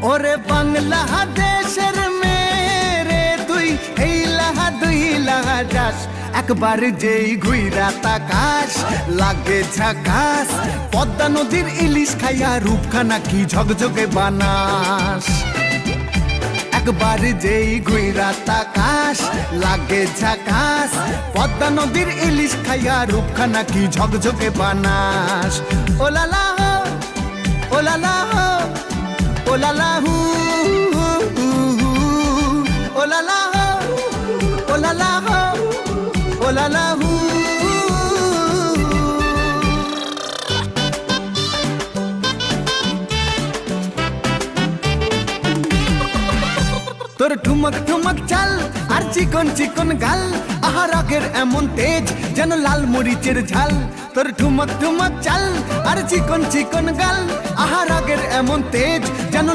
ওরে বাংলাদেশের মেরে তুই এই লাহা দুই লাহা যাস, একবার যেই ঘুইরা তাকাস লাগে ঝাকাস। পদ্মা নদীর ইলিশ খাইয়া রূপখানা কি ঝকঝকে বানাস। একবার যেই ঘুইরা তাকাস লাগে ঝাকাস। পদ্মা নদীর ইলিশ খাইয়া রূপখানা কি ঝকঝকে বানাস। ওলালা হো ওলালা হো ওলালা হু ওলালা হো ওলালা হো ওলালা হু। তোর ঠুমক ঠুমক চাল আর চিকন চিকন গাল, আহা রাগের এমন তেজ যেন লাল মরিচের ঝাল। তোর ঠুমক ঠুমক চাল আর চিকন চিকন গাল, আহা রাগের এমন তেজ যেন